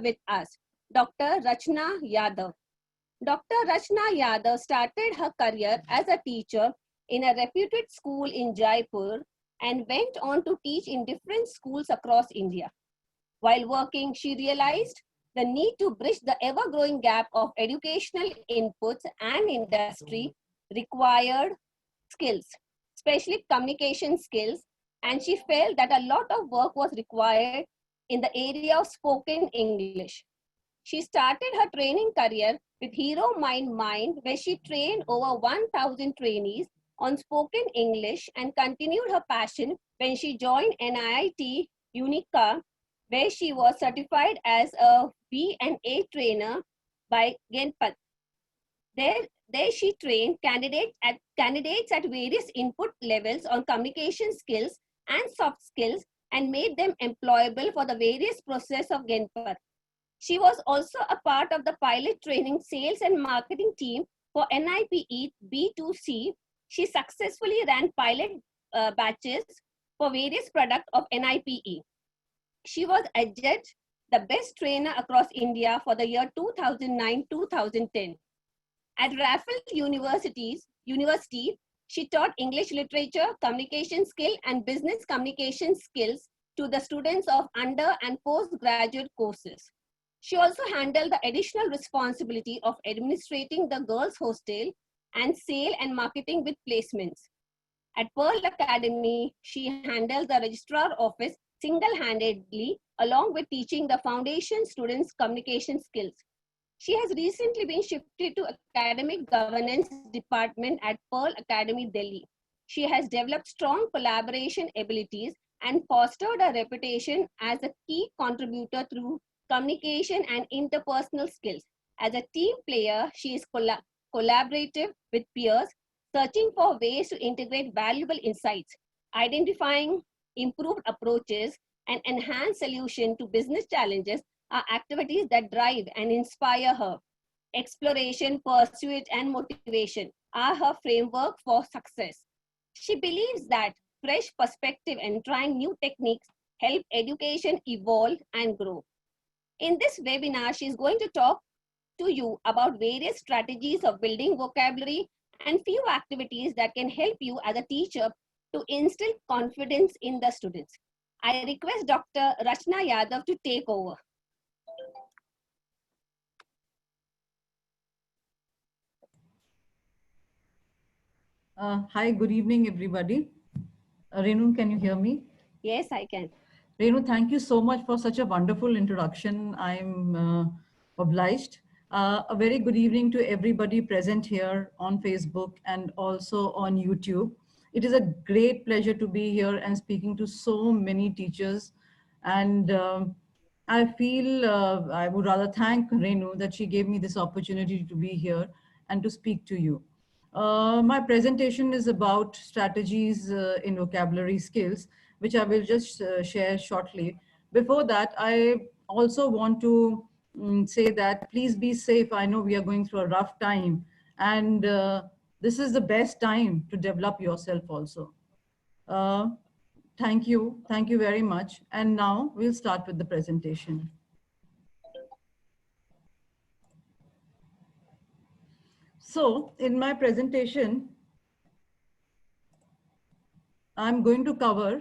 with us Dr. Rachna Yadav. Dr. Rachna Yadav started her career as a teacher in a reputed school in Jaipur and went on to teach in different schools across India. While working, she realized the need to bridge the ever-growing gap of educational inputs and industry required skills, especially communication skills, and she felt that a lot of work was required in the area of spoken English. She started her training career with Hero Mind, where she trained over 1,000 trainees on spoken English and continued her passion when she joined NIIT Unica, where she was certified as a B and A trainer by Genpath. There she trained candidates at various input levels on communication skills and soft skills and made them employable for the various process of Genpath. She was also a part of the pilot training sales and marketing team for NIPE B2C. She successfully ran pilot batches for various products of NIPE. She was adjudged the best trainer across India for the year 2009-2010. At Raffles University, she taught English literature, communication skill, and business communication skills to the students of under and postgraduate courses. She also handled the additional responsibility of administrating the girls' hostel and sale and marketing with placements. At Pearl Academy, she handled the registrar office single-handedly, along with teaching the foundation students communication skills. She has recently been shifted to Academic Governance Department at Pearl Academy, Delhi. She has developed strong collaboration abilities and fostered a reputation as a key contributor through communication and interpersonal skills. As a team player, she is collaborative with peers, searching for ways to integrate valuable insights, identifying improved approaches, and enhance solutions to business challenges are activities that drive and inspire her. Exploration, pursuit, and motivation are her framework for success. She believes that fresh perspective and trying new techniques help education evolve and grow. In this webinar, she is going to talk to you about various strategies of building vocabulary and few activities that can help you as a teacher to instill confidence in the students. I request Dr. Rachna Yadav to take over. Hi, good evening, everybody. Renu, can you hear me? Yes, I can. Renu, thank you so much for such a wonderful introduction. I'm obliged. A very good evening to everybody present here on Facebook and also on YouTube. It is a great pleasure to be here and speaking to so many teachers. And I feel I would rather thank Renu that she gave me this opportunity to be here and to speak to you. My presentation is about strategies in vocabulary skills, which I will just share shortly. Before that, I also want to say that please be safe. I know we are going through a rough time, and this is the best time to develop yourself also. Thank you. Thank you very much. And now we'll start with the presentation. So in my presentation, I'm going to cover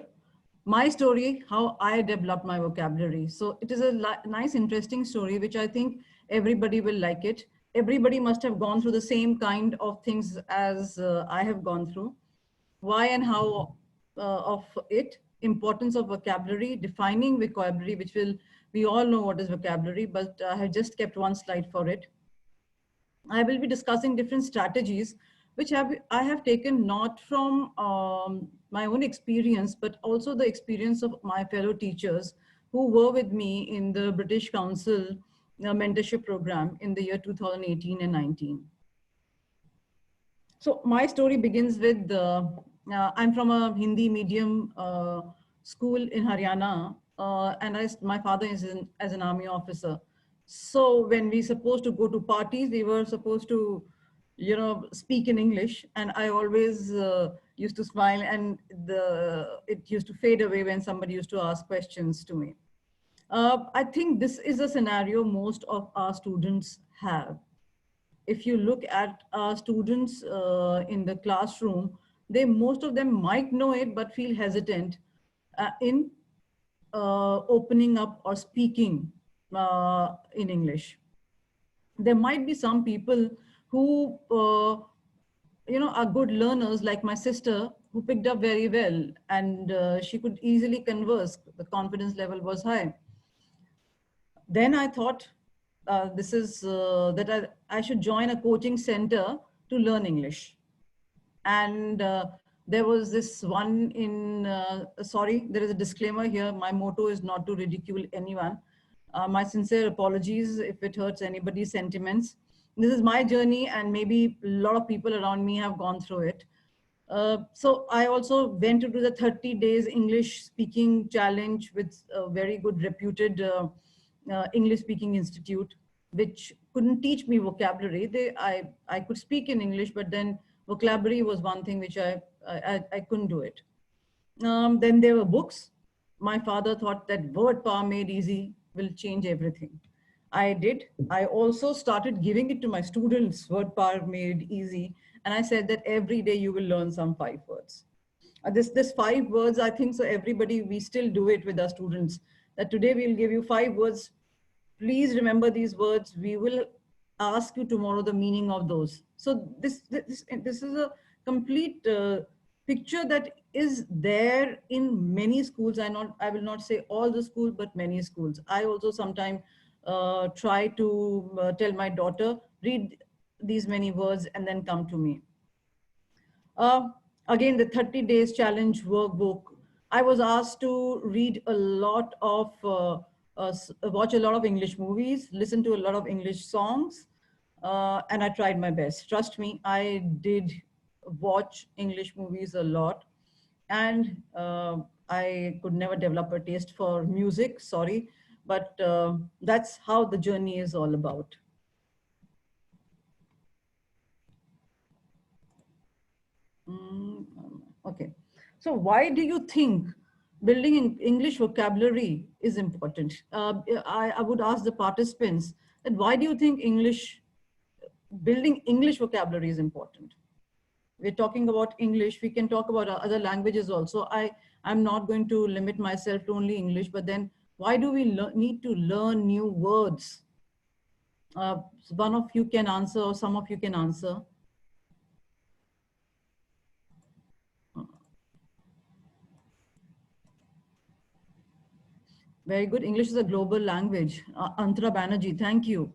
my story, how I developed my vocabulary. So it is a nice, interesting story, which I think everybody will like it. Everybody must have gone through the same kind of things as I have gone through. Why and how of it, importance of vocabulary, defining vocabulary, which we all know what is vocabulary, but I have just kept one slide for it. I will be discussing different strategies which I have taken not from my own experience, but also the experience of my fellow teachers who were with me in the British Council mentorship program in the year 2018 and 19. So my story begins with, I'm from a Hindi medium school in Haryana, and my father is as an army officer. So when we supposed to go to parties, we were supposed to, speak in English, and I always used to smile, and it used to fade away when somebody used to ask questions to me. I think this is a scenario most of our students have. If you look at our students in the classroom, most of them might know it but feel hesitant in opening up or speaking in English. There might be some people who are good learners, like my sister, who picked up very well, and she could easily converse. The confidence level was high. Then I thought this is that I should join a coaching center to learn English. And there was this one in, sorry, there is a disclaimer here. My motto is not to ridicule anyone. My sincere apologies if it hurts anybody's sentiments. This is my journey, and maybe a lot of people around me have gone through it. So I also went to do the 30 days English speaking challenge with a very good reputed English speaking institute, which couldn't teach me vocabulary. I could speak in English, but then vocabulary was one thing which I couldn't do it. Then there were books. My father thought that word power made easy will change everything. I did. I also started giving it to my students, word power made easy. And I said that every day you will learn some 5 words. This 5 words, I think so everybody, we still do it with our students, that today we'll give you 5 words. Please remember these words. We will ask you tomorrow the meaning of those. So this is a complete picture that is there in many schools. I will not say all the schools, but many schools. I also sometimes try to tell my daughter, read these many words and then come to me. Again, the 30 days challenge workbook. I was asked to read a lot of, watch a lot of English movies, listen to a lot of English songs, and I tried my best. Trust me, I did watch English movies a lot, and I could never develop a taste for music, sorry, but that's how the journey is all about. Okay. So why do you think building English vocabulary is important? I would ask the participants that why do you think building English vocabulary is important? We're talking about English. We can talk about other languages also. I'm not going to limit myself to only English, but then why do we need to learn new words? One of you can answer, or some of you can answer. Very good. English is a global language. Antara Banerjee, thank you.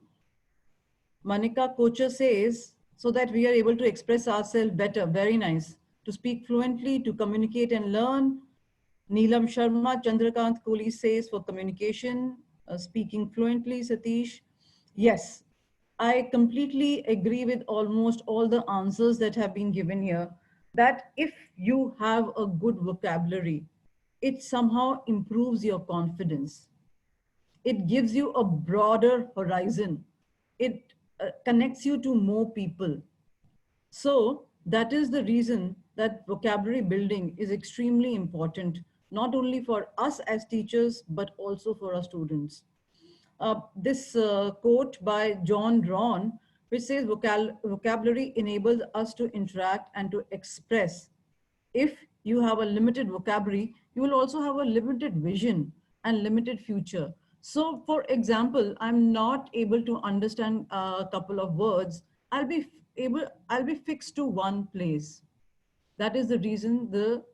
Manika Kocher says, so that we are able to express ourselves better. Very nice. To speak fluently, to communicate and learn. Neelam Sharma, Chandrakant Kohli says for communication, speaking fluently, Satish. Yes, I completely agree with almost all the answers that have been given here, that if you have a good vocabulary, it somehow improves your confidence. It gives you a broader horizon. It connects you to more people. So that is the reason that vocabulary building is extremely important, not only for us as teachers, but also for our students. This quote by John Ron, which says vocabulary enables us to interact and to express. If you have a limited vocabulary, you will also have a limited vision and limited future. So for example, I'm not able to understand a couple of words. I'll be fixed to one place. That is the reason the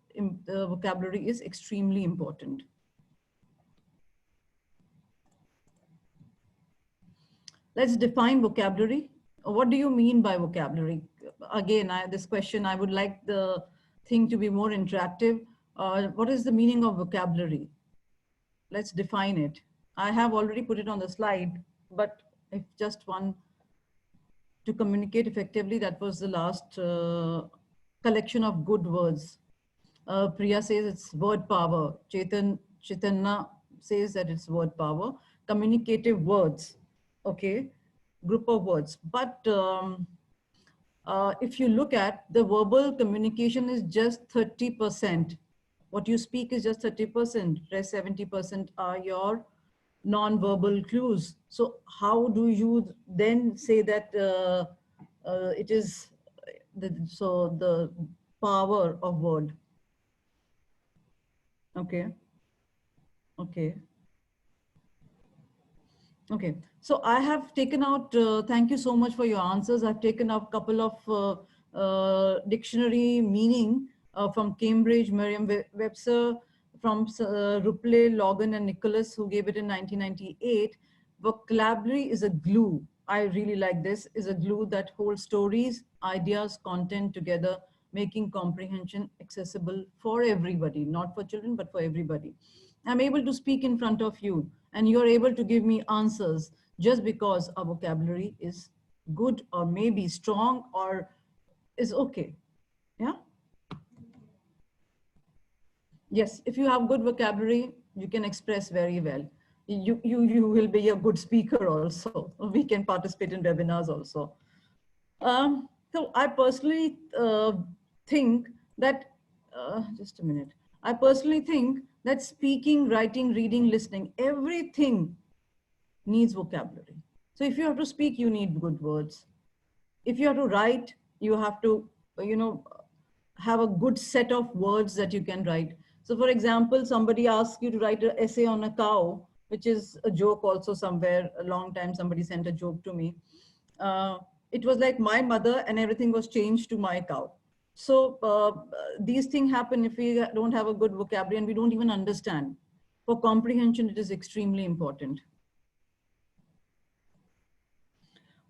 vocabulary is extremely important. Let's define vocabulary. What do you mean by vocabulary? Again, this question, I would like the thing to be more interactive. What is the meaning of vocabulary? Let's define it. I have already put it on the slide, but if just one, to communicate effectively, that was the last collection of good words. Priya says it's word power. Chaitanya says that it's word power. Communicative words, okay, group of words. But if you look at the verbal communication is just 30%. What you speak is just 30%. Rest 70% are your non-verbal clues. So how do you then say that it is the power of word? Okay, okay, okay. So I have taken out, thank you so much for your answers. I've taken out a couple of dictionary meaning from Cambridge, Merriam-Webster, from Ruple, Logan, and Nicholas, who gave it in 1998. Vocabulary is a glue. I really like this, is a glue that holds stories, ideas, content together, making comprehension accessible for everybody, not for children, but for everybody. I'm able to speak in front of you and you're able to give me answers just because our vocabulary is good or maybe strong or is okay. Yeah. Yes, if you have good vocabulary, you can express very well. You will be a good speaker also. We can participate in webinars also. So I personally think that, just a minute. I personally think that speaking, writing, reading, listening, everything needs vocabulary. So if you have to speak, you need good words. If you have to write, you have to, you know, have a good set of words that you can write. So for example, somebody asks you to write an essay on a cow, which is a joke also somewhere. A long time somebody sent a joke to me. Uh, it was like my mother and everything was changed to my cow. So these things happen if we don't have a good vocabulary and we don't even understand. For comprehension, it is extremely important.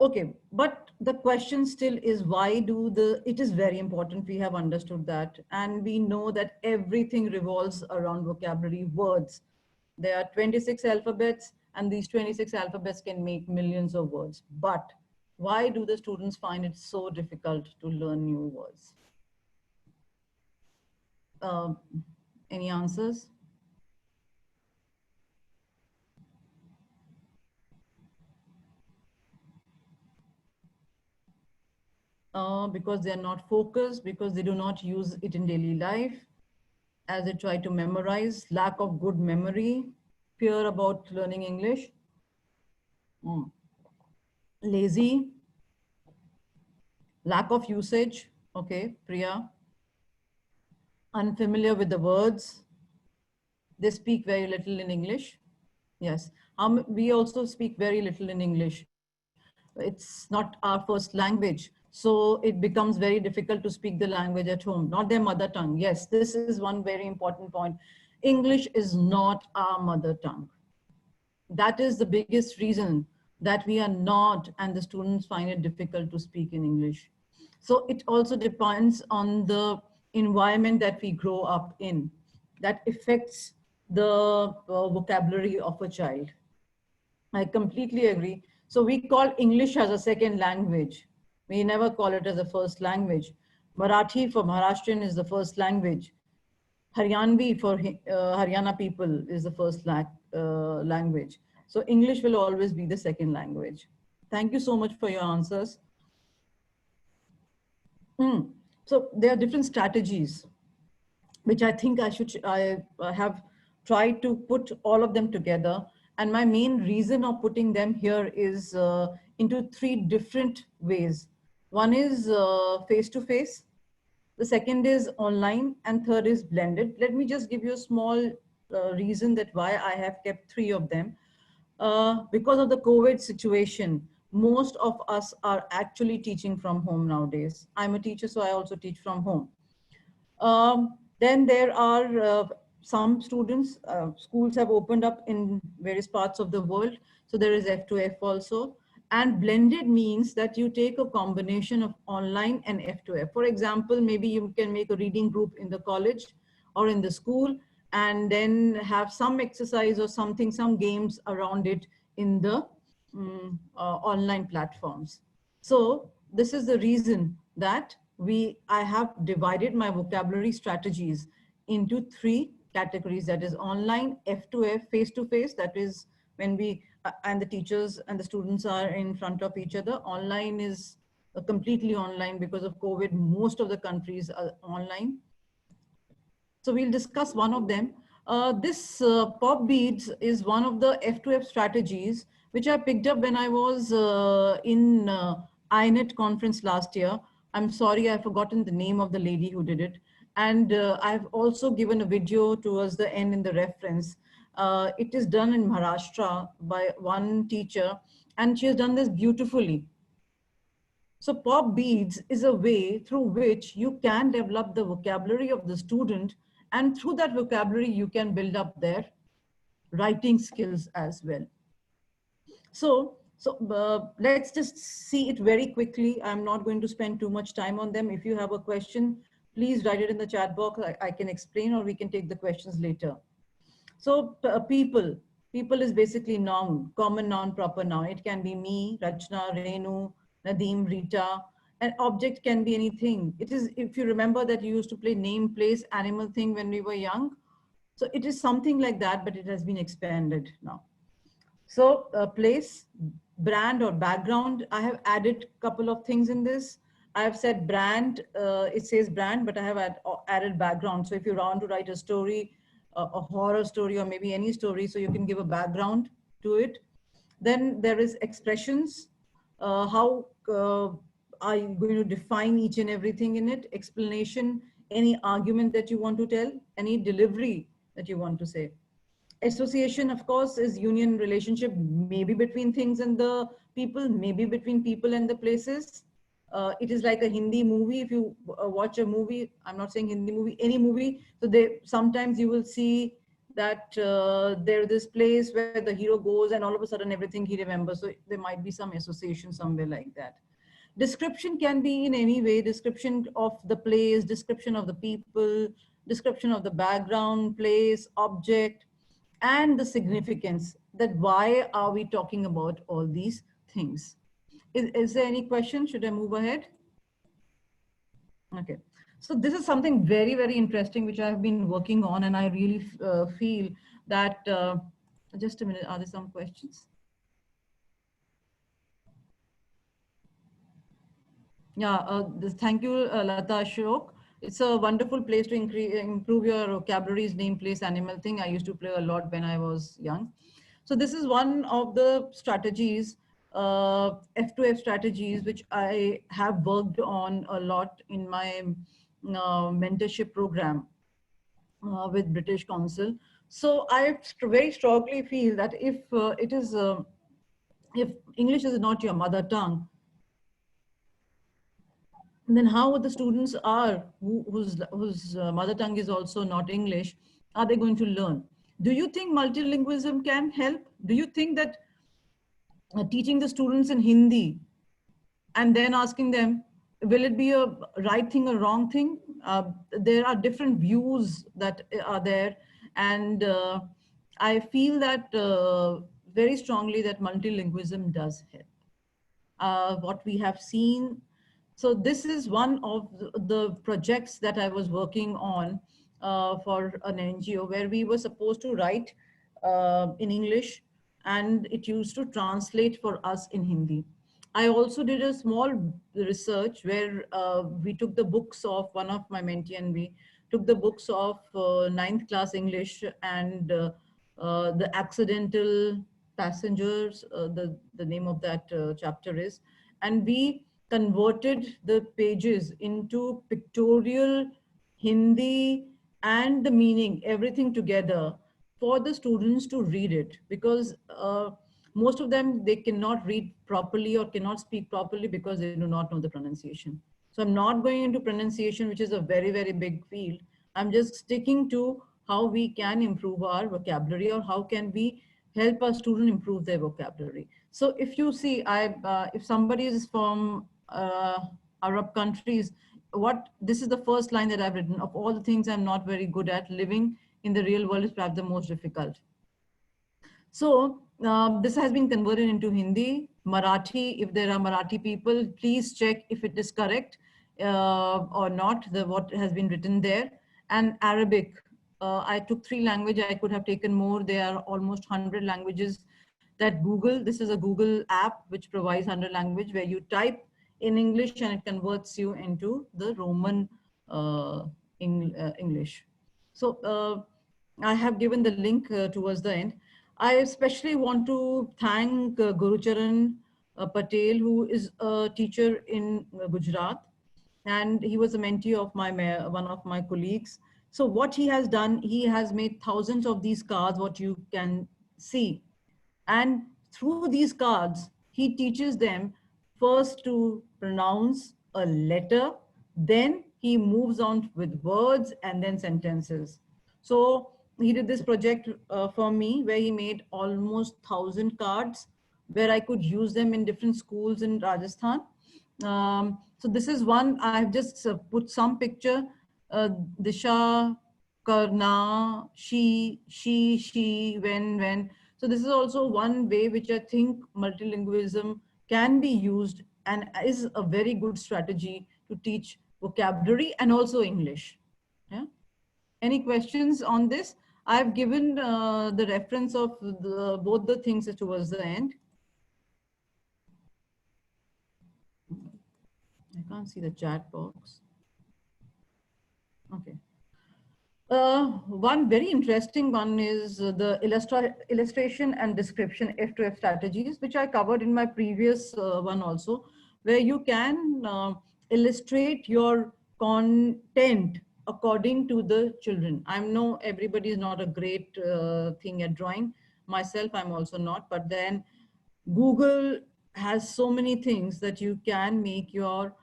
Okay, but the question still is why do it is very important. We have understood that. And we know that everything revolves around vocabulary words. There are 26 alphabets and these 26 alphabets can make millions of words. But why do the students find it so difficult to learn new words? Uh, any answers? Because they are not focused, because they do not use it in daily life, as they try to memorize, lack of good memory, fear about learning English, lazy, lack of usage, okay, Priya, unfamiliar with the words, they speak very little in English. Yes, we also speak very little in English. It's not our first language. So it becomes very difficult to speak the language at home, not their mother tongue. Yes, this is one very important point. English is not our mother tongue. That is the biggest reason that we are not, and the students find it difficult to speak in English. So it also depends on the environment that we grow up in that affects the vocabulary of a child. I completely agree. So we call English as a second language. We never call it as a first language. Marathi for Maharashtrian is the first language. Haryanvi for Haryana people is the first language. So English will always be the second language. Thank you so much for your answers. So there are different strategies, which I think I have tried to put all of them together. And my main reason of putting them here is into three different ways. One is face-to-face, the second is online, and third is blended. Let me just give you a small reason that why I have kept three of them. Because of the COVID situation, most of us are actually teaching from home nowadays. I'm a teacher, so I also teach from home. Then there are some students, schools have opened up in various parts of the world. So there is F2F also. And blended means that you take a combination of online and F2F. For example, maybe you can make a reading group in the college or in the school, and then have some exercise or something, some games around it in the online platforms. So this is the reason that I have divided my vocabulary strategies into three categories, that is online, F2F, face-to-face, that is when we, and the teachers and the students are in front of each other. Online is completely online because of COVID, most of the countries are online. So we'll discuss one of them. This pop beads is one of the F2F strategies, which I picked up when I was in INET conference last year. I'm sorry, I've forgotten the name of the lady who did it. And I've also given a video towards the end in the reference. It is done in Maharashtra by one teacher, and she has done this beautifully. So pop beads is a way through which you can develop the vocabulary of the student, and through that vocabulary, you can build up their writing skills as well. So let's just see it very quickly. I'm not going to spend too much time on them. If you have a question, please write it in the chat box. I can explain, or we can take the questions later. So people is basically noun, common noun, proper noun. It can be me, Rachna, Renu, Nadeem, Rita. An object can be anything. It is, if you remember that you used to play name, place, animal, thing when we were young. So it is something like that, but it has been expanded now. So place, brand or background, I have added a couple of things in this. I have said brand, it says brand, but I have added background. So if you want to write a story, a horror story, or maybe any story, so you can give a background to it. Then there is expressions. How are you going to define each and everything in it? Explanation, any argument that you want to tell, any delivery that you want to say. Association, of course, is union relationship, maybe between things and the people, maybe between people and the places. It is like a Hindi movie. If you watch a movie, I'm not saying Hindi movie, any movie. So sometimes you will see that there's this place where the hero goes and all of a sudden everything he remembers. So there might be some association somewhere like that. Description can be in any way, description of the place, description of the people, description of the background, place, object, and the significance, that why are we talking about all these things. Is there any question? Should I move ahead? Okay. So this is something very, very interesting, which I've been working on, and I really feel that, just a minute, are there some questions? Yeah, thank you, Lata Ashok. It's a wonderful place to improve your vocabularies, name, place, animal thing. I used to play a lot when I was young. So this is one of the strategies, F2F strategies, which I have worked on a lot in my mentorship program with British Council. So I very strongly feel that if if English is not your mother tongue, then how the students are whose mother tongue is also not English, are they going to learn? Do you think multilingualism can help? Do you think that teaching the students in Hindi and then asking them, will it be a right thing or wrong thing? There are different views that are there, and I feel that very strongly that multilingualism does help. What we have seen. So this is one of the projects that I was working on for an NGO, where we were supposed to write in English, and it used to translate for us in Hindi. I also did a small research where we took the books of one of my mentee, and we took the books of ninth class English and the accidental passengers, the name of that chapter is, and we converted the pages into pictorial Hindi and the meaning, everything together for the students to read it, because most of them, they cannot read properly or cannot speak properly because they do not know the pronunciation. So I'm not going into pronunciation, which is a very, very big field. I'm just sticking to how we can improve our vocabulary, or how can we help our student improve their vocabulary. So if you see, if somebody is from Arab countries, this is the first line that I've written: of all the things I'm not very good at, living in the real world is perhaps the most difficult. So this has been converted into Hindi, Marathi. If there are Marathi people, please check if it is correct or not, what has been written there. And Arabic. I took 3 languages. I could have taken more. There are almost 100 languages that Google, this is a Google app which provides 100 language, where you type in English and it converts you into the Roman English. So I have given the link towards the end. I especially want to thank Gurucharan Patel, who is a teacher in Gujarat, and he was a mentee of one of my colleagues. So what he has done, he has made thousands of these cards, what you can see. And through these cards, he teaches them first to pronounce a letter, then he moves on with words and then sentences. So he did this project for me where he made almost 1,000 cards where I could use them in different schools in Rajasthan. So this is one, I've just put some picture, Disha, Karna, she, when. So this is also one way which I think multilingualism can be used and is a very good strategy to teach vocabulary and also English. Yeah. Any questions on this? I've given the reference of both the things towards the end. I can't see the chat box. Okay. One very interesting one is the illustration and description F2F strategies, which I covered in my previous one also, where you can illustrate your content according to the children. I know everybody is not a great thing at drawing. Myself, I'm also not, but then Google has so many things that you can make your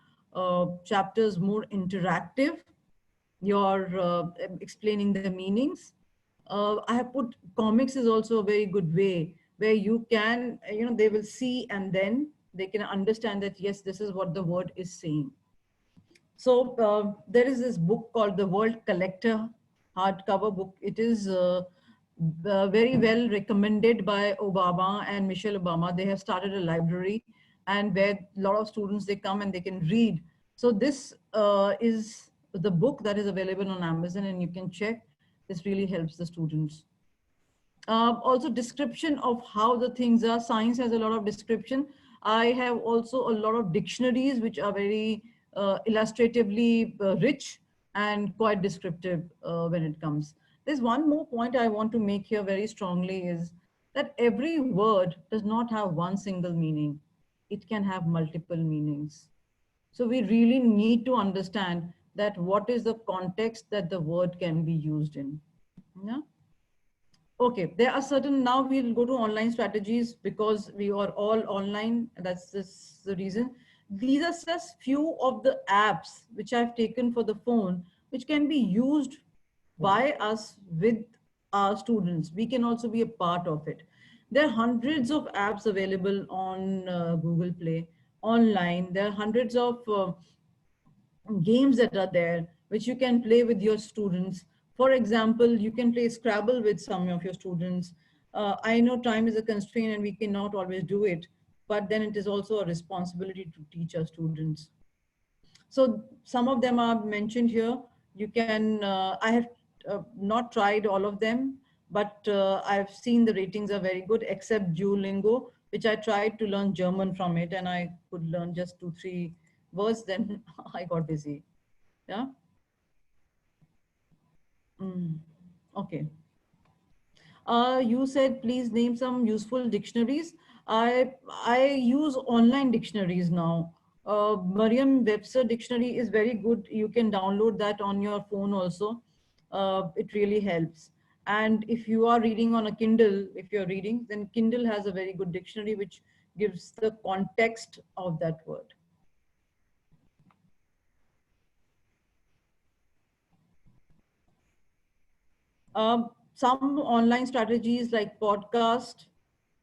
chapters more interactive. You're explaining the meanings. I have put comics is also a very good way where you can, they will see and then they can understand that, yes, this is what the word is saying. So there is this book called The World Collector, hardcover book. It is very well recommended by Obama and Michelle Obama. They have started a library and where a lot of students, they come and they can read. So this is the book that is available on Amazon and you can check. This really helps the students. Also description of how the things are. Science has a lot of description. I have also a lot of dictionaries which are very illustratively rich and quite descriptive when it comes. There's one more point I want to make here very strongly is that every word does not have one single meaning. It can have multiple meanings. So we really need to understand that what is the context that the word can be used in. Yeah. Okay, there are certain, now we'll go to online strategies because we are all online. That's just the reason. These are just few of the apps which I've taken for the phone, which can be used by us with our students. We can also be a part of it. There are hundreds of apps available on Google Play, online. There are hundreds of games that are there which you can play with your students. For example, you can play Scrabble with some of your students. I know time is a constraint and we cannot always do it, but then it is also a responsibility to teach our students. So some of them are mentioned here. You can, I have not tried all of them, but I've seen the ratings are very good, except Duolingo, which I tried to learn German from it and I could learn just 2, 3 words, then I got busy. Yeah. Okay. You said please name some useful dictionaries. I use online dictionaries now. Merriam-Webster dictionary is very good. You can download that on your phone also. It really helps. And if you are reading on a Kindle, if you're reading, then Kindle has a very good dictionary which gives the context of that word. Some online strategies like podcast,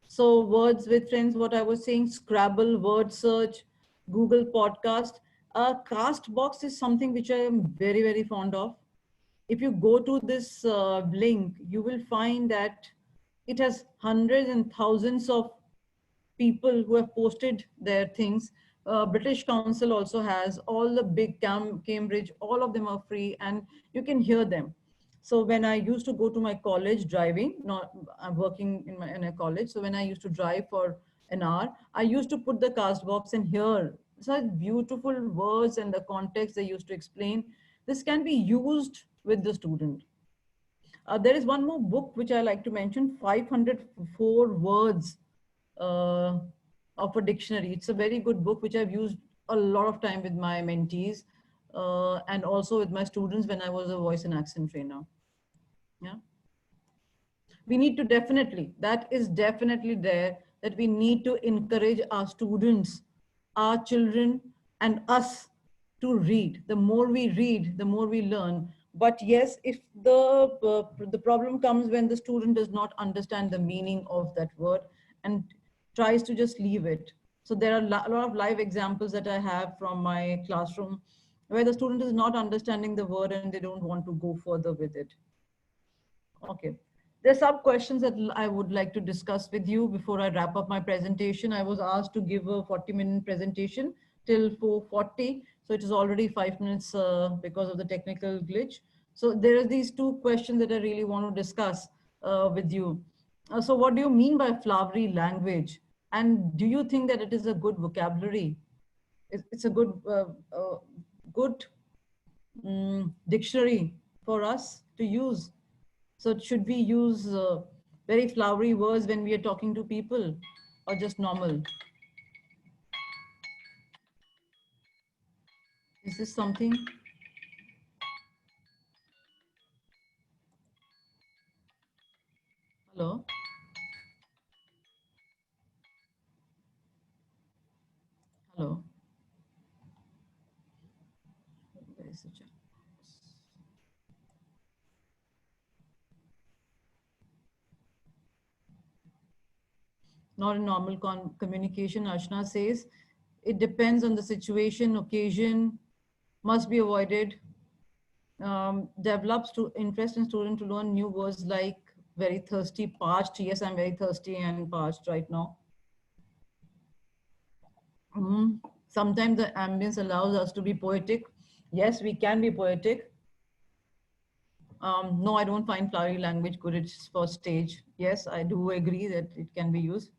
so words with friends, what I was saying, Scrabble, word search, Google podcast. Castbox is something which I am very, very fond of. If you go to this link, you will find that it has hundreds and thousands of people who have posted their things. British Council also has all the big Cambridge, all of them are free and you can hear them. So when I used to go to my college driving, not I'm working in a college. So when I used to drive for an hour, I used to put the cast box and hear such beautiful words and the context they used to explain. This can be used with the student. There is one more book which I like to mention, 504 Words of a Dictionary. It's a very good book which I've used a lot of time with my mentees and also with my students when I was a voice and accent trainer. Yeah. We need to definitely, that is definitely there, that we need to encourage our students, our children, and us to read. The more we read, the more we learn. But yes, if the problem comes when the student does not understand the meaning of that word and tries to just leave it. So there are a lot of live examples that I have from my classroom where the student is not understanding the word and they don't want to go further with it. Okay. There's some questions that I would like to discuss with you before I wrap up my presentation. I was asked to give a 40-minute presentation till 4:40. So it is already 5 minutes because of the technical glitch. So there are these two questions that I really want to discuss with you. So what do you mean by flowery language? And do you think that it is a good vocabulary? It's a good dictionary for us to use. So should we use very flowery words when we are talking to people or just normal? Is this something? Hello? Hello? Where is the chat? Not a normal communication, Ashna says. It depends on the situation, occasion, must be avoided. Develops to interest in student to learn new words like very thirsty, parched. Yes, I'm very thirsty and parched right now. Sometimes the ambience allows us to be poetic. Yes, we can be poetic. No, I don't find flowery language good. It's for stage. Yes, I do agree that it can be used.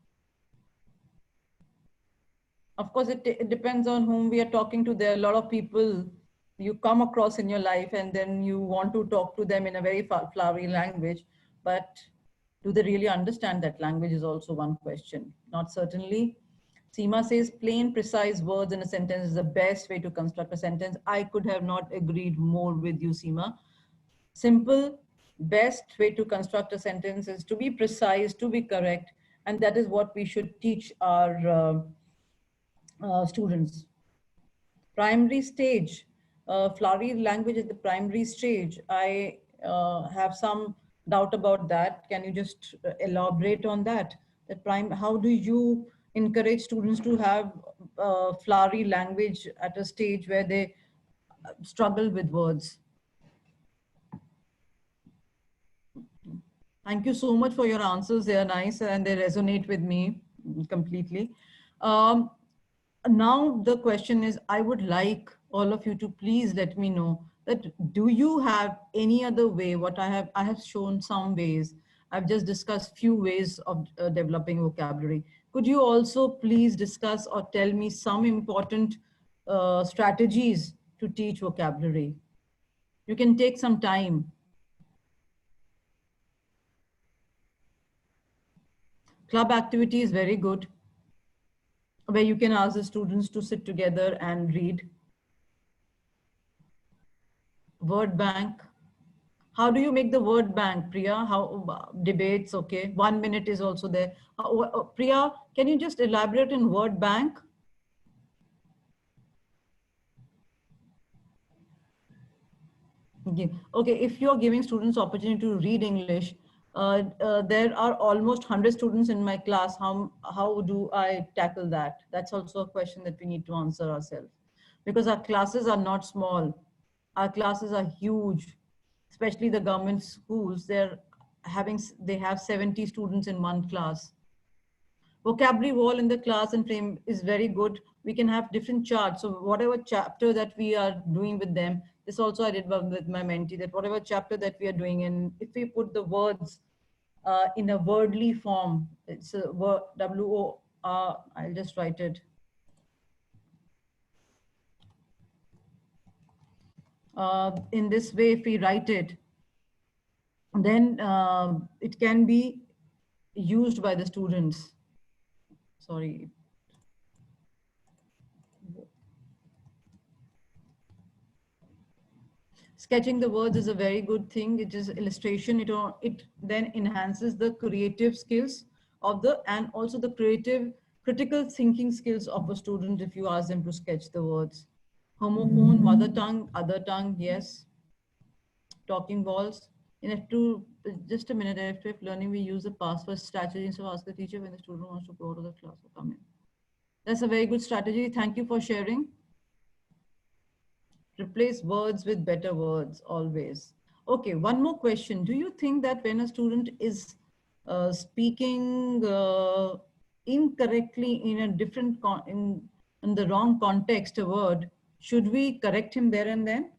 Of course, it depends on whom we are talking to. There are a lot of people you come across in your life and then you want to talk to them in a very flowery language, but do they really understand that language is also one question. Not certainly. Seema says plain, precise words in a sentence is the best way to construct a sentence. I could have not agreed more with you, Seema. Simple, best way to construct a sentence is to be precise, to be correct, and that is what we should teach our students. Primary stage, flowery language is the primary stage. I have some doubt about that. Can you just elaborate on that? How do you encourage students to have flowery language at a stage where they struggle with words? Thank you so much for your answers. They are nice and they resonate with me completely. Um, Now the question is, I would like all of you to please let me know that do you have any other way? I have shown some ways. I've just discussed few ways of developing vocabulary. Could you also please discuss or tell me some important strategies to teach vocabulary? You can take some time. Club activity is very good, where you can ask the students to sit together and read. Word bank. How do you make the word bank, Priya? How debates? Okay, 1 minute is also there. Priya, can you just elaborate in word bank? Okay, if you're giving students opportunity to read English, there are almost 100 students in my class. How do I tackle that? That's also a question that we need to answer ourselves, because our classes are not small. Our classes are huge, especially the government schools. They have 70 students in one class. Vocabulary wall in the class and frame is very good. We can have different charts. So whatever chapter that we are doing with them, this also I did with my mentee, that whatever chapter that we are doing in, if we put the words in a wordly form, it's a word, W-O-R, I'll just write it. In this way, if we write it, then it can be used by the students. Sorry. Sketching the words is a very good thing. It is illustration. It then enhances the creative skills of the, and also the creative critical thinking skills of a student if you ask them to sketch the words. Homophone, mother tongue, other tongue, yes. Talking balls. In F2, just a minute, in F2 learning, we use the pass first strategy instead of ask the teacher when the student wants to go to the class or come in. That's a very good strategy. Thank you for sharing. Replace words with better words always. Okay, one more question. Do you think that when a student is speaking incorrectly in a different, in the wrong context, a word, should we correct him there and then?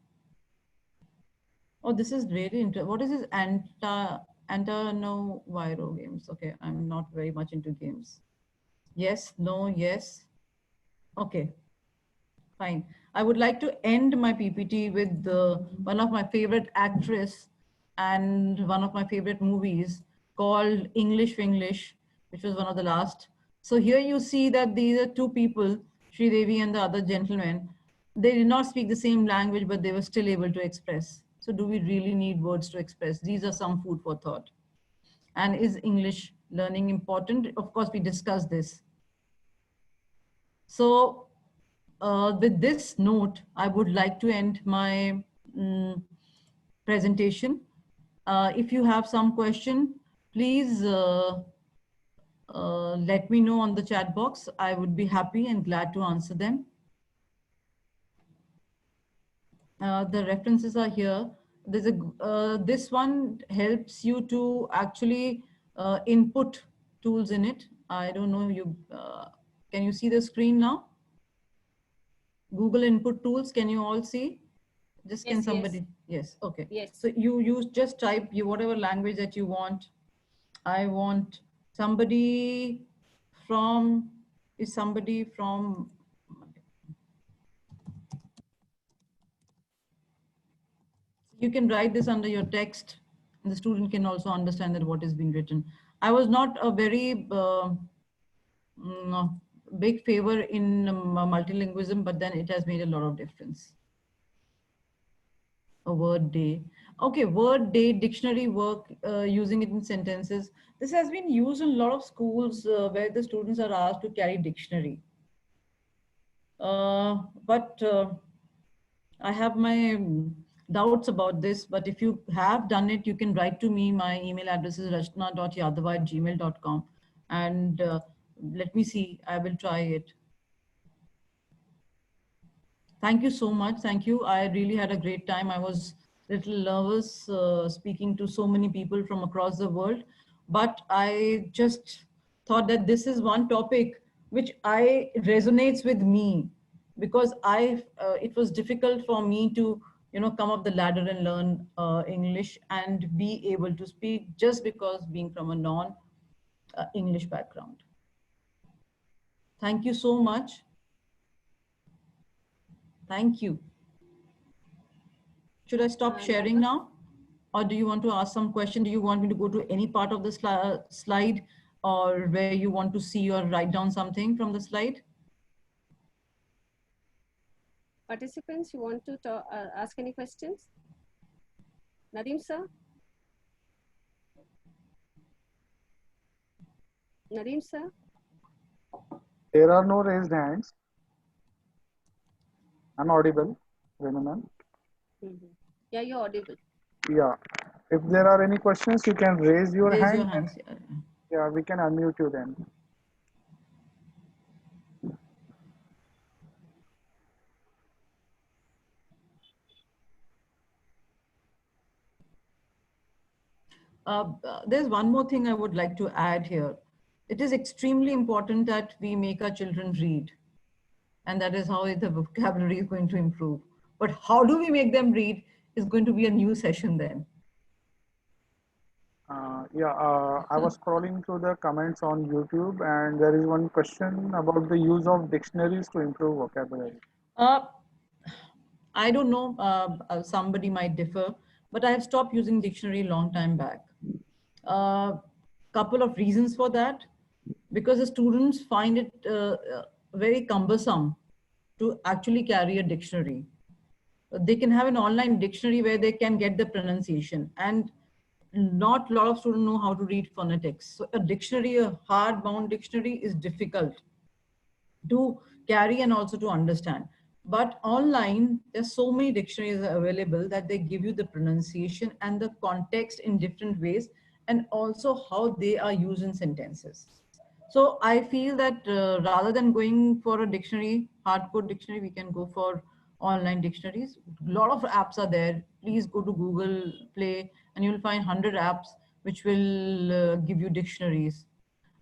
Oh, this is really interesting. What is this Antanoviro games? Okay, I'm not very much into games. Yes, no, yes. Okay, fine. I would like to end my PPT with one of my favorite actress and one of my favorite movies called English for English, which was one of the last. So here you see that these are two people, Sri Devi and the other gentleman. They did not speak the same language, but they were still able to express. So do we really need words to express? These are some food for thought. And is English learning important? Of course, we discussed this. So with this note, I would like to end my presentation. If you have some question, please let me know on the chat box. I would be happy and glad to answer them. The references are here. There's this one helps you to actually input tools in it. I don't know, can you see the screen now? Google input tools, can you all see? Just Yes, can somebody, yes, okay. Yes. So you just type whatever language that you want. I want somebody from, is somebody from, you can write this under your text and the student can also understand that what is being written. I was not a very big favor in multilingualism, but then it has made a lot of difference. A word day. Okay, word day, dictionary work, using it in sentences. This has been used in a lot of schools where the students are asked to carry dictionary. But I have my doubts about this, but if you have done it, you can write to me. My email address is rachna.yadava@gmail.com. And let me see, I will try it. Thank you so much. Thank you. I really had a great time. I was a little nervous speaking to so many people from across the world, but I just thought that this is one topic which I resonates with me because it was difficult for me to come up the ladder and learn English and be able to speak just because being from a non English background. Thank you so much. Thank you. Should I stop sharing now? Or do you want to ask some question? Do you want me to go to any part of the slide or where you want to see or write down something from the slide? Participants, you want to ask any questions? Nadeem sir? Nadeem sir? There are no raised hands. I'm audible, Renu ma'am. Yeah, you're audible. Yeah. If there are any questions, you can raise your hand. Raise your hands. Yeah, we can unmute you then. There's one more thing I would like to add here. It is extremely important that we make our children read. And that is how the vocabulary is going to improve. But how do we make them read is going to be a new session then. I was scrolling through the comments on YouTube and there is one question about the use of dictionaries to improve vocabulary. I don't know, somebody might differ, but I have stopped using dictionary long time back. Couple of reasons for that, because the students find it very cumbersome to actually carry a dictionary. They can have an online dictionary where they can get the pronunciation, and not a lot of students know how to read phonetics. So a dictionary, a hardbound dictionary, is difficult to carry and also to understand. But online, there's so many dictionaries available that they give you the pronunciation and the context in different ways, and also how they are used in sentences. So I feel that rather than going for a dictionary, hardcore dictionary, we can go for online dictionaries. A lot of apps are there. Please go to Google Play and you'll find 100 apps which will give you dictionaries.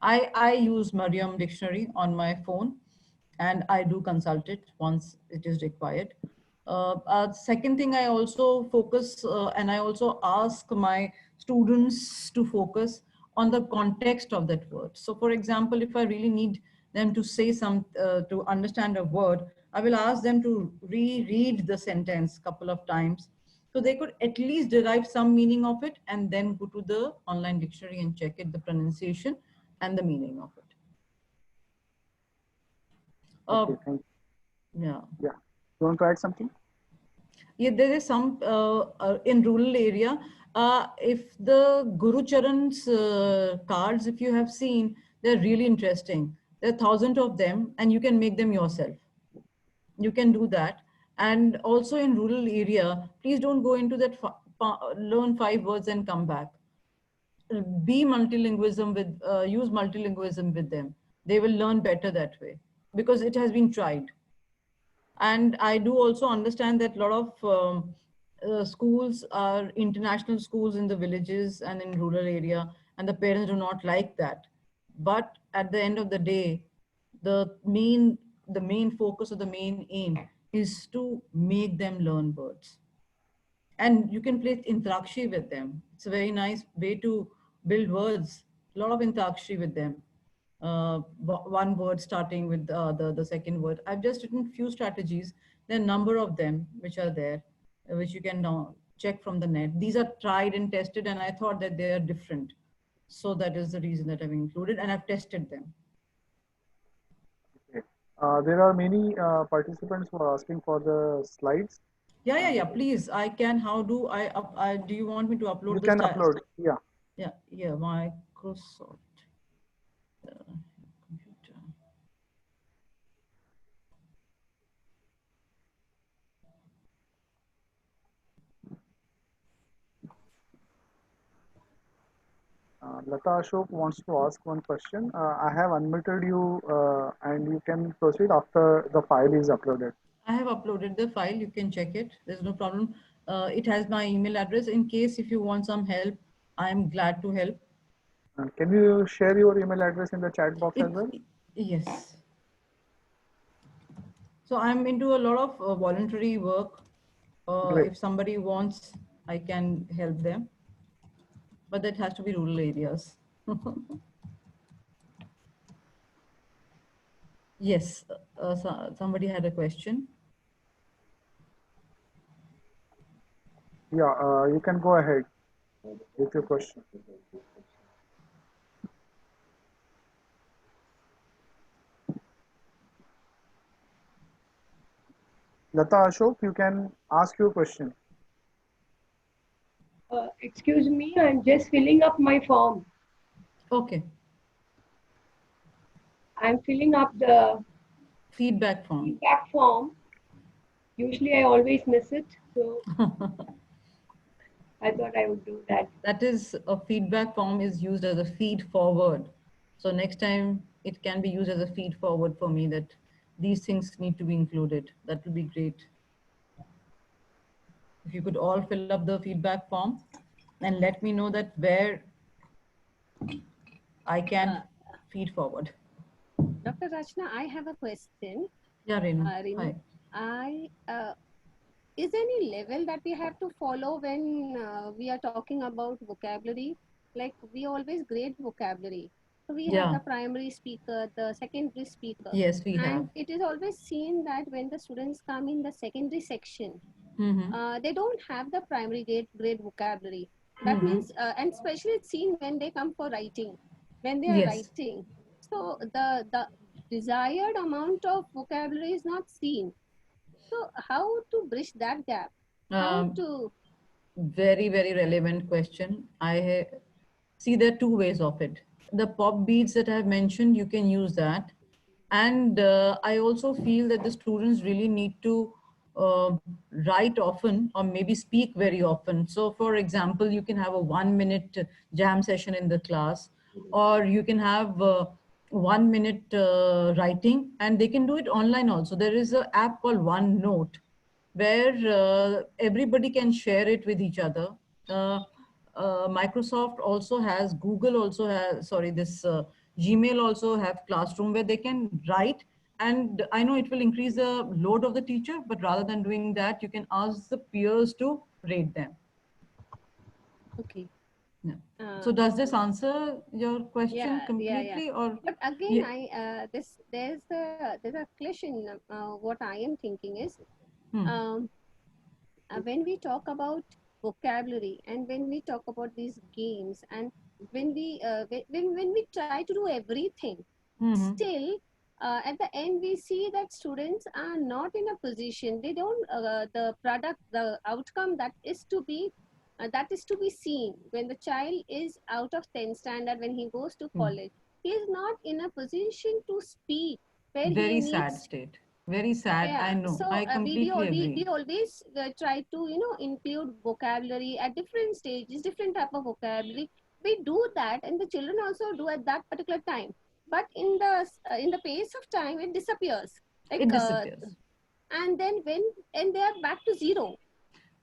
I use Mariam dictionary on my phone, and I do consult it once it is required. Second thing, I also focus and I also ask my students to focus on the context of that word. So for example, if I really need them to say to understand a word, I will ask them to reread the sentence couple of times, so they could at least derive some meaning of it, and then go to the online dictionary and check it, the pronunciation and the meaning of it. Okay, thank you. Yeah. Yeah. You want to add something? Yeah, there is some in rural area. If the Guru Charan's cards, if you have seen, they're really interesting. There are thousands of them, and you can make them yourself. You can do that. And also in rural area, please don't go into that learn 5 words and come back. Be multilingualism with use multilingualism with them. They will learn better that way because it has been tried. And I do also understand that a lot of schools are international schools in the villages and in rural area, and the parents do not like that. But at the end of the day, the main focus or the main aim is to make them learn words. And you can play Intakshi with them. It's a very nice way to build words. A lot of Intakshi with them. One word starting with the second word. I've just written few strategies. There are a number of them which are there, which you can now check from the net. These are tried and tested, and I thought that they are different. So that is the reason that I've included, and I've tested them. Okay. There are many participants who are asking for the slides. Yeah. Please, I can. How do do you want me to upload You the can upload. Yeah. Yeah, Microsoft computer. Lata Ashok wants to ask one question. I have unmuted you and you can proceed after the file is uploaded. I have uploaded the file. You can check it. There's no problem. It has my email address. In case if you want some help, I'm glad to help. Can you share your email address in the chat box as well? Yes. So I'm into a lot of voluntary work. Great. If somebody wants, I can help them. But that has to be rural areas. Yes, somebody had a question. Yeah, you can go ahead with your question. Lata Ashok, you can ask your question. Excuse me, I'm just filling up my form. Okay. I'm filling up the Feedback form. feedback form. Usually I always miss it, so I thought I would do that. That is, a feedback form is used as a feed forward. So next time it can be used as a feed forward for me, that these things need to be included. That would be great. If you could all fill up the feedback form and let me know that where I can feed forward. Dr. Rachna, I have a question. Yeah, Renu. Renu, is there any level that we have to follow when we are talking about vocabulary? Like we always grade vocabulary. So we have the primary speaker, the secondary speaker. Yes, we have. And it is always seen that when the students come in the secondary section, they don't have the primary grade vocabulary. That Mm-hmm. means, and especially it's seen when they come for writing, when they are Yes. writing. So the desired amount of vocabulary is not seen. So how to bridge that gap? How Um, to? Very, very relevant question. See there are two ways of it. The pop beats that I've mentioned, you can use that. And I also feel that the students really need to uh, write often or maybe speak very often. So for example, you can have a 1 minute jam session in the class, or you can have 1 minute writing, and they can do it online also. There is an app called OneNote where everybody can share it with each other. Uh, Microsoft also has, Google also has, sorry, this Gmail also have classroom where they can write. And I know it will increase the load of the teacher, but rather than doing that, you can ask the peers to rate them. Okay. Yeah. Uh, So does this answer your question yeah. completely, or? But again, Yeah. there's a clash in what I am thinking is, Hmm. um, when we talk about vocabulary and when we talk about these games, and when we try to do everything, Mm-hmm. still at the end we see that students are not in a position, they don't the product, the outcome that is to be seen when the child is out of 10th standard, when he goes to Hmm. college, he is not in a position to speak where he Very sad needs. state. Very sad. I Yeah, know. so I completely we agree. always try to, you know, include vocabulary at different stages, different type of vocabulary. We do that, and the children also do at that particular time. But in the pace of time, it disappears. Like It disappears. and then when and they are back to zero.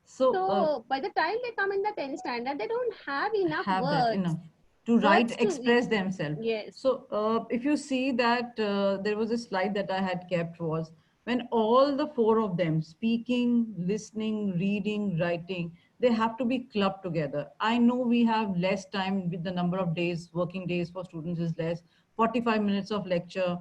So So by the time they come in the 10th standard, they don't have enough have that enough to write, words to. express themselves. Yes. So if you see that there was a slide that I had kept, was when all the four of them, speaking, listening, reading, writing, they have to be clubbed together. I know we have less time with the number of days, working days for students is less, 45 minutes of lecture,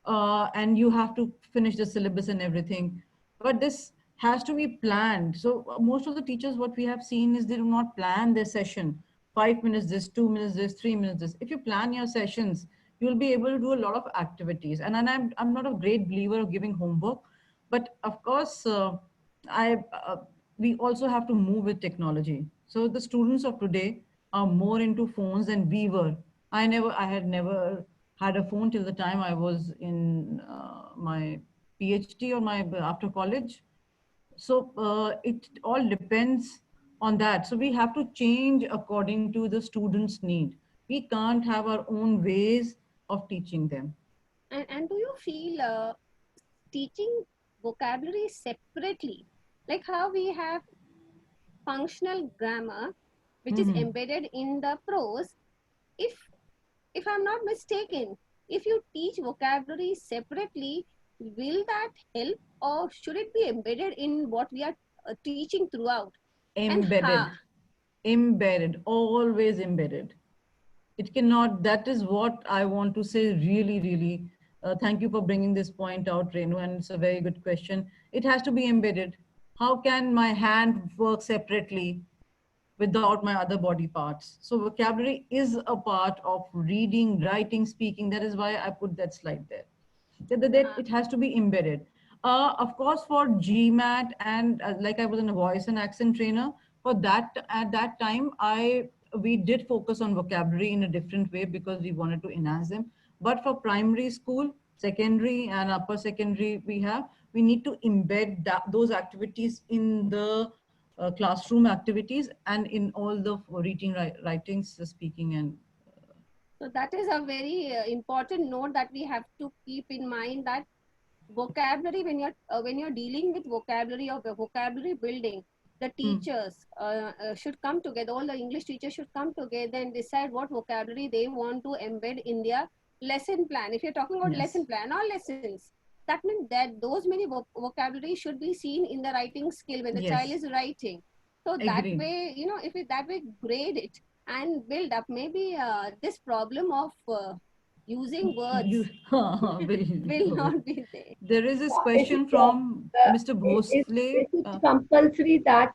and you have to finish the syllabus and everything. But this has to be planned. So most of the teachers, what we have seen is they do not plan their session. 5 minutes this, 2 minutes this, 3 minutes this. If you plan your sessions, you'll be able to do a lot of activities. And I'm not a great believer of giving homework, but of course, I we also have to move with technology. So the students of today are more into phones than we were. I had never had a phone till the time I was in my PhD or my after college. So it all depends on that. So we have to change according to the students' need. We can't have our own ways of teaching them. And do you feel teaching vocabulary separately, like how we have functional grammar, which is Mhm. embedded in the prose? If if I'm not mistaken, if you teach vocabulary separately, will that help, or should it be embedded in what we are teaching throughout? And Embedded, embedded, always embedded. It cannot, that is what I want to say really, really. Thank you for bringing this point out, Renu, and it's a very good question. It has to be embedded. How can my hand work separately without my other body parts? So vocabulary is a part of reading, writing, speaking. That is why I put that slide there. That uh, it has to be embedded. Of course, for GMAT and like I was in a voice and accent trainer, for that at that time, we did focus on vocabulary in a different way because we wanted to enhance them. But for primary school, secondary and upper secondary, we need to embed those activities in the classroom activities and in all the reading, writings, speaking, and so that is a very important note that we have to keep in mind, that vocabulary, when you're dealing with vocabulary or the vocabulary building, the hmm, teachers should come together, all the English teachers should come together and decide what vocabulary they want to embed in their lesson plan. If you're talking about yes, lesson plan or lessons, that means that those many vocabulary should be seen in the writing skill when the child yes, is writing. So that agreed. way, you know, if we that way grade it and build up, maybe this problem of Using words You will not be there. there is this Is it, question from Mr. is Bhosle. it compulsory that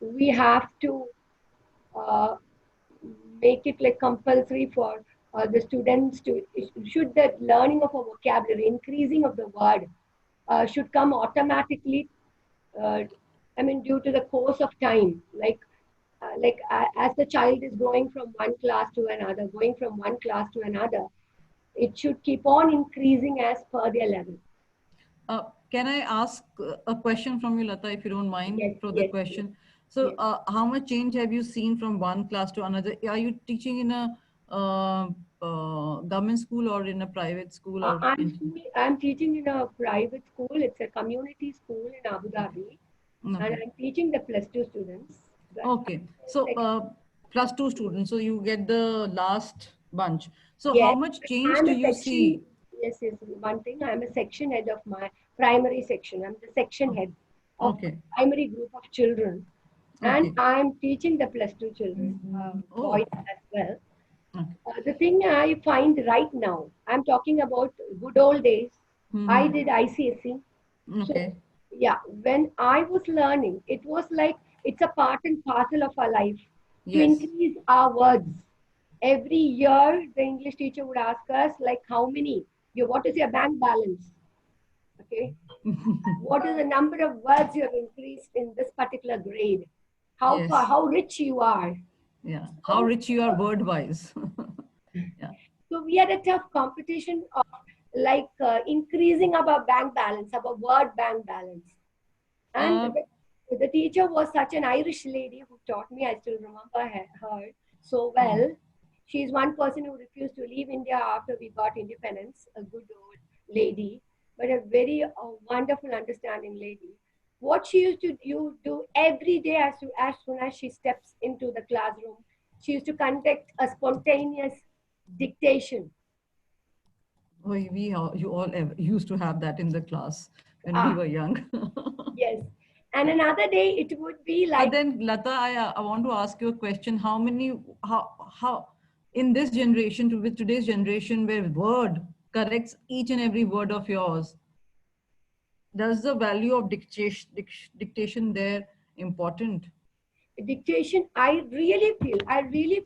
we have to uh, make it like compulsory for the students to, should the learning of a vocabulary, increasing of the word should come automatically, uh, I mean, due to the course of time, as the child is growing from one class to another, going from one class to another, it should keep on increasing as per their level. Can I ask a question from you, Lata, if you don't mind, Yes, for the yes, yes, question? So, yes. how much change have you seen from one class to another? Are you teaching in a government school or in a private school or in? I'm teaching in a private school. It's a community school in Abu Okay. Dhabi, and Okay. I'm teaching the plus two students. But Okay. So, plus two students. So you get the last bunch. So how yes, much change I'm do a you section. see? Yes, yes. One thing, I'm a section head of my primary section. I'm the section head of Okay. primary group of children, and Okay. I'm teaching the plus two children, Oh. boys as well. Okay. The thing I find right now, I'm talking about good old days. I Mhm. did ICSE. So, Okay. yeah, when I was learning, it was like it's a part and parcel of our life to Yes. increase our words. Every year, the English teacher would ask us, like, how many? What is your bank balance? Okay. What is the number of words you have increased in this particular grade? How far, Yes. how rich you are. Yeah. How So, rich you are word wise. Yeah. so we had a tough competition of increasing our bank balance, our word bank balance. And Uh, the teacher was such an Irish lady who taught me. I still remember her so well. She's one person who refused to leave India after we got independence, a good old lady, but a very wonderful, understanding lady. What she used to do every day as soon as she steps into the classroom, she used to conduct a spontaneous dictation. you all used to have that in the class when we Ah, were young. yes. And another day it would be But like, then, Lata, I want to ask you a question. How, in this generation, with today's generation, where word corrects each and every word of yours, does the value of dictation there important? dictation. I really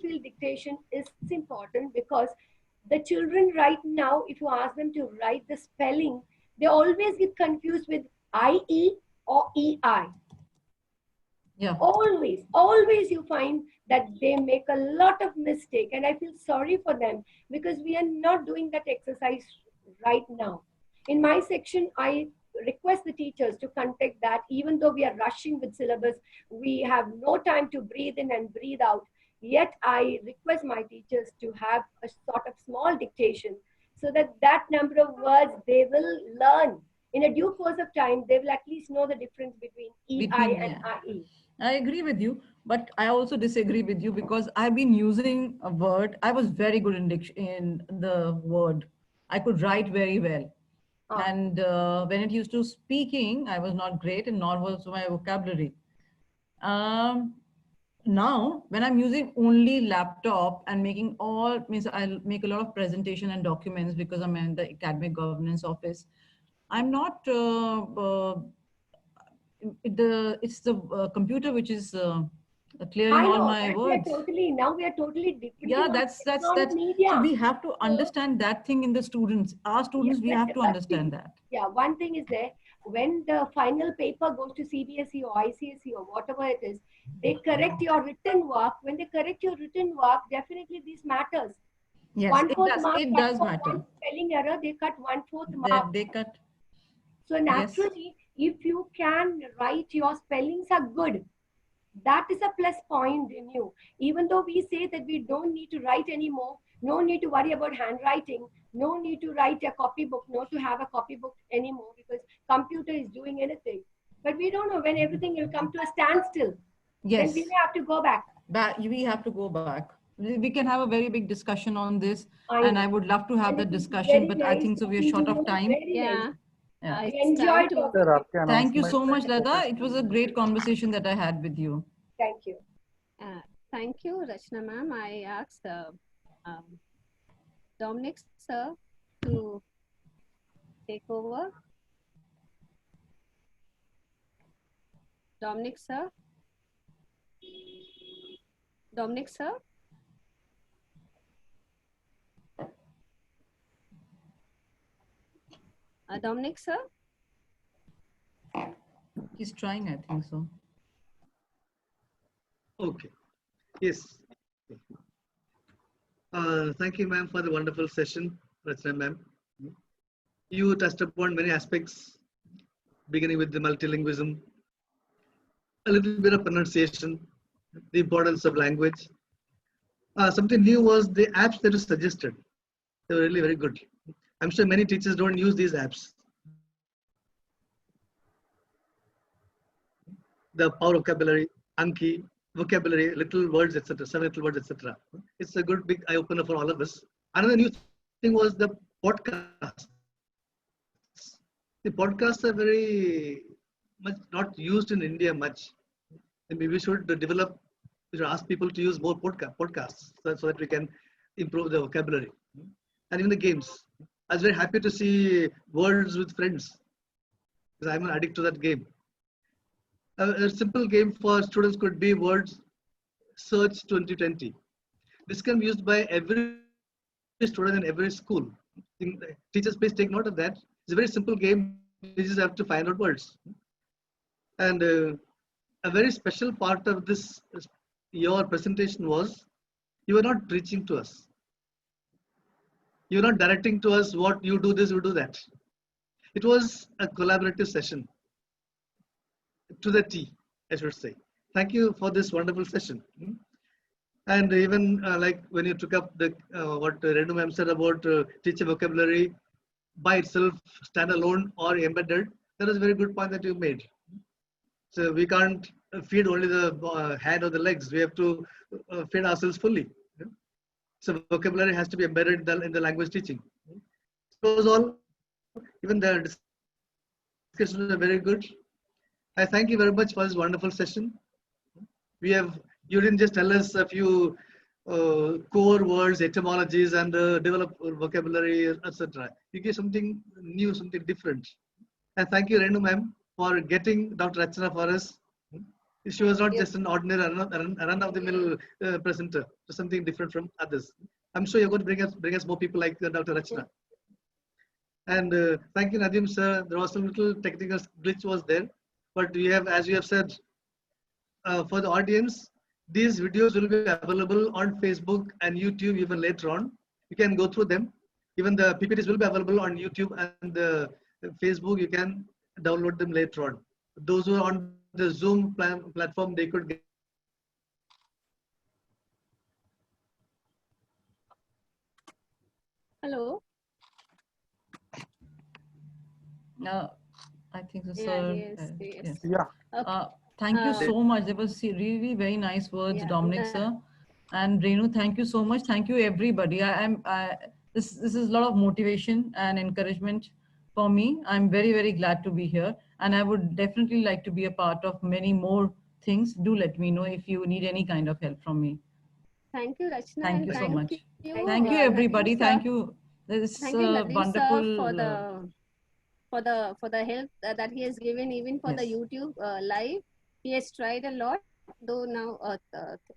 feel dictation is important because the children right now, if you ask them to write the spelling, they always get confused with IE or EI. Yeah. Always you find that they make a lot of mistake, and I feel sorry for them because we are not doing that exercise right now. In my section, I request the teachers to contact that. Even though we are rushing with syllabus, we have no time to breathe in and breathe out, yet I request my teachers to have a sort of small dictation so that that number of words they will learn in a due course of time. They will at least know the difference between EI Between, and yeah. IE. I agree with you, but I also disagree with you because I've been using a word. I was very good in the word. I could write very well. Ah. And when it used to speaking, I was not great, and nor was my vocabulary. Um, Now, when I'm using only laptop and making all, means I'll make a lot of presentation and documents because I'm in the academic governance office. I'm not it's the computer which is clearing I all know my that words. we are totally depending Yeah, on electronic that's so media. we have to So, understand that thing in the students. Our yeah, students, we have to understand that. one thing is there, when the final paper goes to CBSE or ICSE or whatever it is, they correct your written work. When they correct your written work, definitely this matters. Yes, 1/4 mark it cut does for matter. one spelling error, they cut 1/4 That mark. they cut. So Yes. naturally, if you can write, your spellings are good, that is a plus point in you. Even though we say that we don't need to write anymore, no need to worry about handwriting, no need to write a copybook, no to have a copybook anymore because computer is doing anything. But we don't know when everything will come to a standstill. Then we Yes. may have to go back. We have to go back. We can have a very big discussion on this, I and I know. would love to have And that it was discussion, very but I nice think so we are talking to short of you. time. Very nice. Yeah, Yeah. I it's time enjoyed to. talking Sir, to आपके you. Thank you announcement so much, से Lata. It was focus a great कीजिए. conversation that I had with you. Thank you. Thank you, Rachna ma'am. I asked Dominic sir to take over. Dominic sir. Dominic sir. Dominic sir. He's trying, I think so. Okay. Yes. Thank you, ma'am, for the wonderful session, Rachna ma'am. You touched upon many aspects, beginning with the multilingualism, a little bit of pronunciation, the importance of language. Something new was the apps that you suggested. They were really very good. I'm sure many teachers don't use these apps. The power vocabulary, Anki, vocabulary, little words, etc., 7 little words, etc. It's a good big eye opener for all of us. Another new thing was the podcasts. The podcasts are very much not used in India much. Maybe we should develop, we should ask people to use more podcasts so that we can improve the vocabulary. And even the games. I was very happy to see Words with Friends, because I'm an addict to that game. A simple game for students could be Words Search 2020. This can be used by every student in every school. Teachers, please take note of that. It's a very simple game. You just have to find out words. And a very special part of this, your presentation was, you were not preaching to us. You were not directing to us what you do this, you do that. It was a collaborative session. To the T, I should say. Thank you for this wonderful session. And even like when you took up the what Renu ma'am said about teacher vocabulary by itself, standalone or embedded, that was a very good point that you made. So we can't feed only the hand or the legs. We have to feed ourselves fully. So vocabulary has to be embedded in the language teaching. So was all. Even the discussions are very good. I thank you very much for this wonderful session. You didn't just tell us a few core words, etymologies, and develop vocabulary, etc. You gave something new, something different. And thank you, Renu ma'am, for getting Dr. Rachna for us. She was not just an ordinary run-of-the-mill presenter, something different from others. I'm sure you're going to bring us more people like Dr. Rachna. And thank you, Nadim sir. There was some little technical glitch was there, but we have, as you have said, for the audience, these videos will be available on Facebook and YouTube even later on. You can go through them. Even the PPTs will be available on YouTube and Facebook. You can download them later on. Those who are on the Zoom platform, they could get. Hello. I think so, Yeah, sir. yes. Yeah. Okay. Thank you so much. There was really very nice words, Yeah. Dominic sir. And Renu, thank you so much. Thank you, everybody. This is a lot of motivation and encouragement for me. I'm very, very glad to be here. And I would definitely like to be a part of many more things. Do let me know if you need any kind of help from me. Thank you, Rachna. Thank and you so much. You, Thank you, everybody. Nadeem Thank sir. you. This Thank you, Nadeem wonderful. Sir, for the help that he has given, even for the YouTube live. He has tried a lot, though now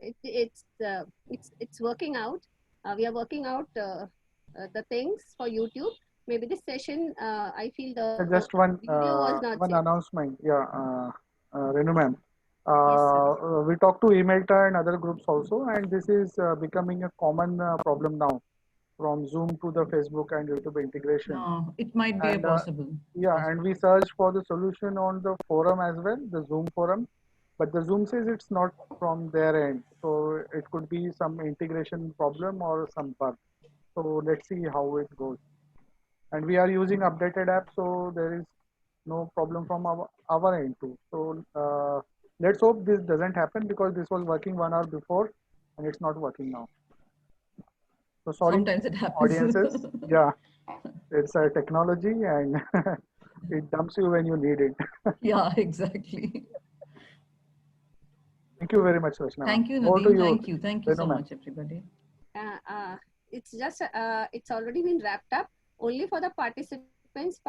it's working out. We are working out the things for YouTube. Maybe this session, I feel the Just one video was not one safe. announcement. Yeah, Renu ma'am. Yes, We talked to Emailta and other groups also, and this is becoming a common problem now, from Zoom to the Facebook and YouTube integration. No, it might be And possible. yeah, and we searched for the solution on the forum as well, the Zoom forum, but the Zoom says it's not from their end. So it could be some integration problem or some bug. So let's see how it goes. And we are using updated app, so there is no problem from our end too. So let's hope this doesn't happen, because this was working 1 hour before and it's not working now. So sorry, Sometimes it happens. audiences. Yeah, it's a technology and it dumps you when you need it. Yeah, exactly. Thank you very much, Rachna. Thank you, Over to Nadeem. you. Thank you. Thank you Renu so ma'am. much, everybody. it's already been wrapped up. Only for the participants,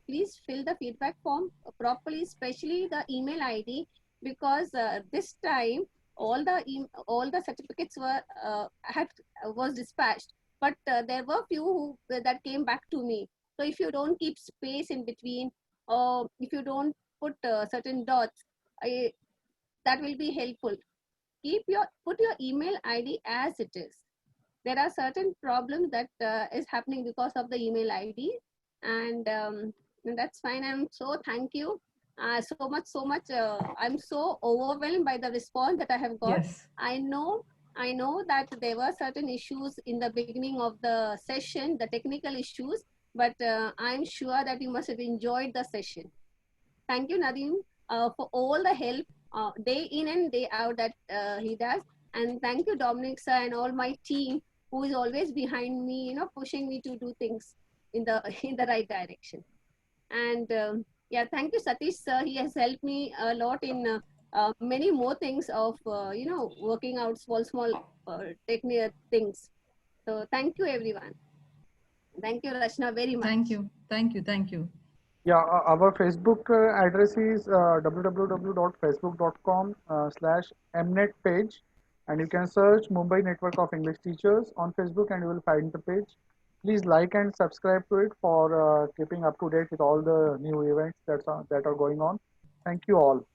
please fill the feedback form properly, especially the email ID, because this time all the certificates was dispatched, but there were few that came back to me. So if you don't keep space in between, or if you don't put certain dots, that will be helpful. Put your email ID as it is. There are certain problems that is happening because of the email ID, and that's fine. I'm so thank you so much. I'm so overwhelmed by the response that I have got. Yes. I know that there were certain issues in the beginning of the session, the technical issues, but I'm sure that you must have enjoyed the session. Thank you, Nadeem, for all the help day in and day out that he does. And thank you, Dominic sir, and all my team who is always behind me, pushing me to do things in the in the right direction. And yeah, thank you, Satish sir. He has helped me a lot in many more things of working out small technical things. So thank you, everyone. Thank you, Rachna, very much. Thank you. Thank you. Thank you. Yeah, our Facebook address is www.facebook.com/mnet page, and you can search Mumbai Network of English Teachers on Facebook, and you will find the page. Please like and subscribe to it for keeping up to date with all the new events that are going on. Thank you all.